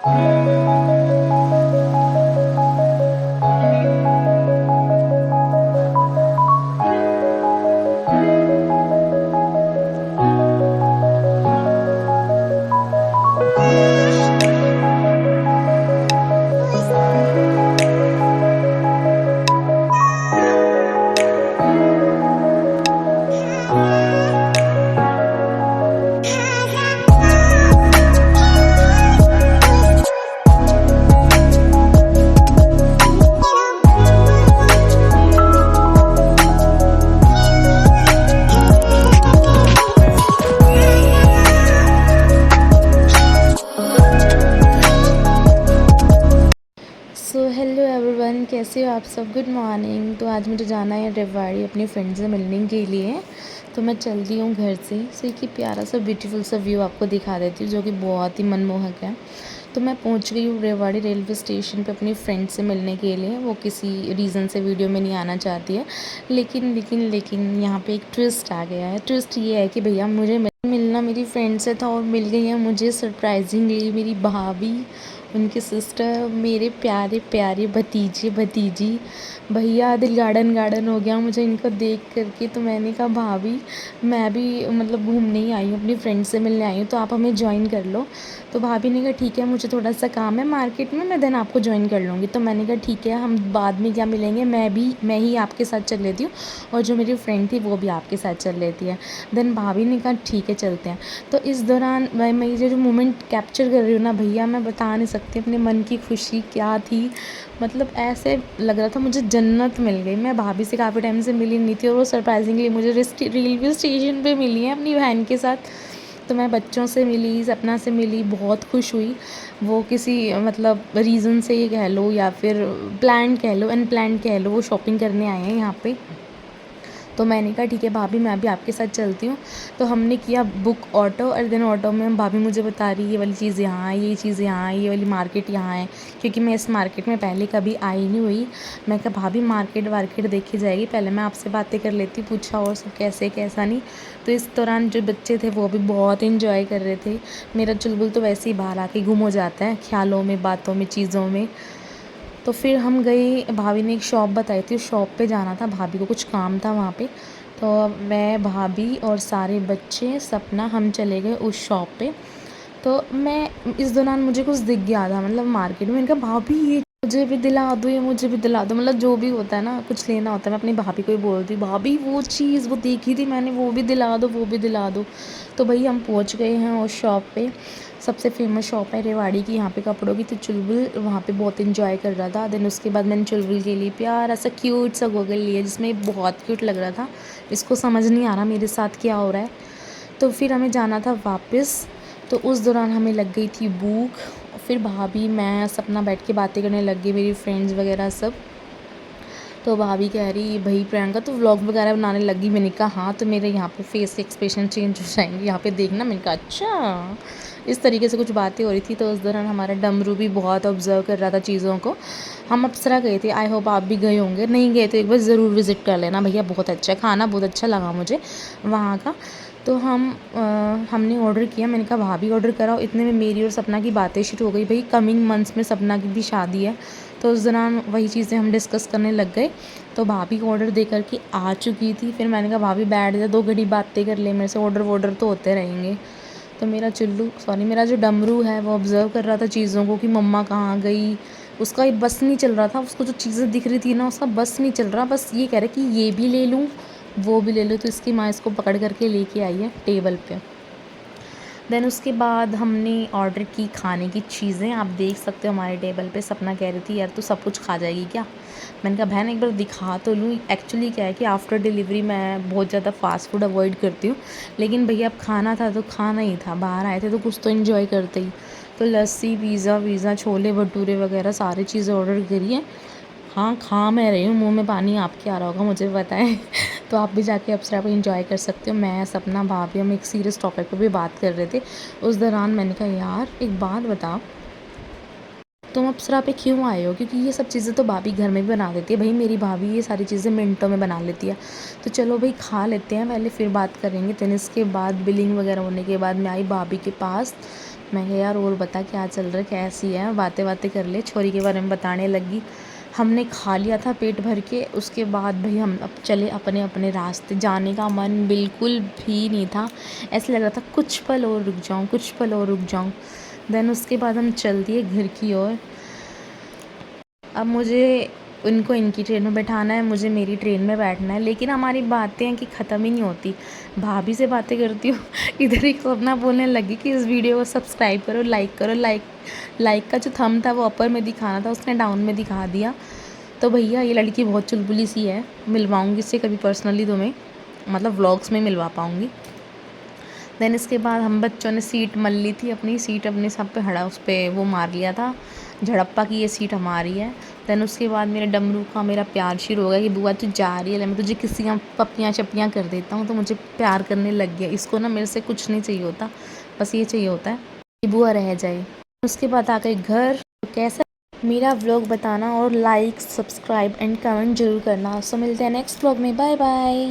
So hello everyone, कैसे हो आप सब। Good morning. तो आज मुझे जाना है रेवाड़ी अपनी फ्रेंड से मिलने के लिए। तो मैं चल रही हूँ घर से। सो एक प्यारा सा ब्यूटीफुल सा व्यू आपको दिखा देती हूँ जो कि बहुत ही मनमोहक है। तो मैं पहुँच गई हूँ रेवाड़ी रेलवे स्टेशन पे अपनी फ्रेंड से मिलने के लिए। वो किसी रीज़न से वीडियो में नहीं आना चाहती है, लेकिन यहाँ पे एक ट्विस्ट आ गया है। ट्विस्ट ये है कि भैया मुझे मिलना मेरी फ्रेंड से था और मिल गई है मुझे सरप्राइजिंगली मेरी भाभी, उनकी सिस्टर, मेरे प्यारे प्यारे भतीजी। भैया दिल गार्डन हो गया मुझे इनको देख करके। तो मैंने कहा भाभी, मैं भी मतलब घूमने ही आई हूँ, अपनी फ्रेंड से मिलने आई हूँ, तो आप हमें ज्वाइन कर लो। तो भाभी ने कहा ठीक है, मुझे थोड़ा सा काम है मार्केट में, मैं देन आपको ज्वाइन कर लूँगी। तो मैंने कहा ठीक है, हम बाद में क्या मिलेंगे, मैं ही आपके साथ चल लेती हूँ और जो मेरी फ्रेंड थी वो भी आपके साथ चल लेती है। देन भाभी ने कहा ठीक है चलते हैं। तो इस दौरान मैं ये जो मोमेंट कैप्चर कर रही हूँ ना भैया, मैं बता नहीं सकती अपने मन की खुशी क्या थी। मतलब ऐसे लग रहा था मुझे जन्नत मिल गई। मैं भाभी से काफ़ी टाइम से मिली नहीं थी और वो सरप्राइजिंगली मुझे रेलवे स्टेशन पे मिली है अपनी बहन के साथ। तो मैं बच्चों से मिली, सपना से मिली, बहुत खुश हुई। वो किसी मतलब रीज़न से ये कह लो या फिर प्लान कह लो, अनप्लान कह लो, वो शॉपिंग करने आए हैं यहाँ पे। तो मैंने कहा ठीक है भाभी, मैं भी आपके साथ चलती हूँ। तो हमने किया बुक ऑटो और देन ऑटो में भाभी मुझे बता रही ये वाली चीज़ यहाँ है, ये चीज़ यहाँ है, ये वाली मार्केट यहाँ है, क्योंकि मैं इस मार्केट में पहले कभी आई नहीं हुई। मैं कहा भाभी मार्केट वार्केट देखी जाएगी, पहले मैं आपसे बातें कर लेती, पूछा और सब कैसे कैसा नहीं। तो इस दौरान जो बच्चे थे वो भी बहुत इन्जॉय कर रहे थे। मेरा चुलबुल तो वैसे ही बाहर आके गुम हो जाता है ख्यालों में, बातों में, चीज़ों में। तो फिर हम गए, भाभी ने एक शॉप बताई थी, उस शॉप पे जाना था, भाभी को कुछ काम था वहाँ पे। तो मैं, भाभी और सारे बच्चे, सपना, हम चले गए उस शॉप पे। तो मैं इस दौरान मुझे कुछ दिख गया था मतलब मार्केट में। मैंने कहा भाभी ये मुझे भी दिला दो, ये मुझे भी दिला दो। मतलब जो भी होता है ना, कुछ लेना होता है, मैं अपनी भाभी को ही बोलती हूँ भाभी वो चीज़ वो देखी थी मैंने, वो भी दिला दो, वो भी दिला दो। तो भाई हम पहुँच गए हैं उस शॉप पे। सबसे फेमस शॉप है रेवाड़ी की यहाँ पे कपड़ों की। तो चुलबुल वहाँ पे बहुत इन्जॉय कर रहा था। देन उसके बाद मैंने चुलबुल के लिए प्यारा सा क्यूट सा गॉगल लिया जिसमें बहुत क्यूट लग रहा था। इसको समझ नहीं आ रहा मेरे साथ क्या हो रहा है। तो फिर हमें जाना था वापस। तो उस दौरान हमें लग गई थी भूख। फिर भाभी, मैं, सपना बैठ के बातें करने लग गई, मेरी फ्रेंड्स वगैरह सब। तो भाभी कह रही भाई प्रियंका तो व्लॉग वगैरह बनाने लगी। मैंने कहा हाँ, तो मेरे यहाँ पे फेस के एक्सप्रेशन चेंज हो जाएंगे, यहाँ पे देखना। मैंने कहा अच्छा। इस तरीके से कुछ बातें हो रही थी। तो उस दौरान हमारा डमरू भी बहुत ऑब्जर्व कर रहा था चीज़ों को। हम अप्सरा गए थे, आई होप आप भी गए होंगे, नहीं गए तो एक बार ज़रूर विज़िट कर लेना भैया, बहुत अच्छा खाना, बहुत अच्छा लगा मुझे वहाँ का। तो हमने ऑर्डर किया। मैंने कहा भाभी ऑर्डर कराओ। इतने में मेरी और सपना की बातें शुरू हो गई। भाई कमिंग मंथ्स में सपना की भी शादी है, तो उस दौरान वही चीज़ें हम डिस्कस करने लग गए। तो भाभी को ऑर्डर दे करके आ चुकी थी। फिर मैंने कहा भाभी बैठ जा, 2 घड़ी बातें कर ले मेरे से, ऑर्डर वॉर्डर तो होते रहेंगे। तो मेरा जो डमरू है वो ऑब्ज़र्व कर रहा था चीज़ों को कि मम्मा कहाँ गई। उसका बस नहीं चल रहा था, उसको जो चीज़ें दिख रही थी ना उसका बस नहीं चल रहा। बस ये कह रहा कि ये भी ले लूँ, वो भी ले लो। तो इसकी माँ इसको पकड़ करके लेके आई है टेबल पे। देन उसके बाद हमने ऑर्डर की खाने की चीज़ें, आप देख सकते हो हमारे टेबल पे। सपना कह रही थी यार तू सब कुछ खा जाएगी क्या। मैंने कहा बहन एक बार दिखा तो लूँ। एक्चुअली क्या है कि आफ्टर डिलीवरी मैं बहुत ज़्यादा फास्ट फूड अवॉइड करती हूँ, लेकिन भैया अब खाना था तो खाना ही था, बाहर आए थे तो कुछ तो इन्जॉय करते ही। तो लस्सी, पिज़्ज़ा, छोले भटूरे वगैरह सारी चीज़ें ऑर्डर करी हैं। हाँ खा मैं रही हूँ, मुंह में पानी आपके आ रहा होगा मुझे पता है। तो आप भी जाके अप्सरा पे इंजॉय कर सकते हो। मैं, सपना, भाभी हम एक सीरियस टॉपिक पे भी बात कर रहे थे। उस दौरान मैंने कहा यार एक बात बताओ, तुम अप्सरा पे क्यों आए हो, क्योंकि ये सब चीज़ें तो भाभी घर में भी बना देती है। भाई मेरी भाभी ये सारी चीज़ें मिनटों में बना लेती है। तो चलो भाई खा लेते हैं पहले, फिर बात करेंगे। देन इसके बाद बिलिंग वगैरह होने के बाद मैं आई भाभी के पास। मैं कहा यार और बता क्या चल रहा है, कैसी है, बातें बातें कर ले। छोरी के बारे में बताने लगी। हमने खा लिया था पेट भर के। उसके बाद भाई हम अब चले अपने अपने रास्ते। जाने का मन बिल्कुल भी नहीं था, ऐसा लग रहा था कुछ पल और रुक जाऊँ, कुछ पल और रुक जाऊँ। देन उसके बाद हम चल दिए घर की ओर। अब मुझे उनको इनकी ट्रेन में बैठाना है, मुझे मेरी ट्रेन में बैठना है, लेकिन हमारी बातें हैं कि ख़त्म ही नहीं होती। भाभी से बातें करती हूँ इधर ही अपना बोलने लगी कि इस वीडियो को सब्सक्राइब करो, लाइक करो। लाइक का जो थंब था वो अपर में दिखाना था, उसने डाउन में दिखा दिया। तो भैया ये लड़की बहुत चुलबुली सी है, मिलवाऊँगी इससे कभी पर्सनली तुम्हें, मतलब व्लॉग्स में मिलवा पाऊँगी। देन इसके बाद हम बच्चों ने सीट मल ली थी, अपनी सीट अपने सब पे हड़ा उस पर वो मार लिया था झड़प्पा की ये सीट हमारी है। देन उसके बाद मेरे डमरू का मेरा प्यार शुरू हो गया कि बुआ तू जा रही है, मैं तुझे किसियाँ पप्पियाँ चप्पियाँ कर देता हूँ। तो मुझे प्यार करने लग गया। इसको ना मेरे से कुछ नहीं चाहिए होता, बस ये चाहिए होता है कि बुआ रह जाए। उसके बाद आ गए घर। तो कैसा मेरा व्लॉग बताना और लाइक सब्सक्राइब एंड कमेंट जरूर करना। सो मिलते हैं नेक्स्ट व्लॉग में। Bye bye.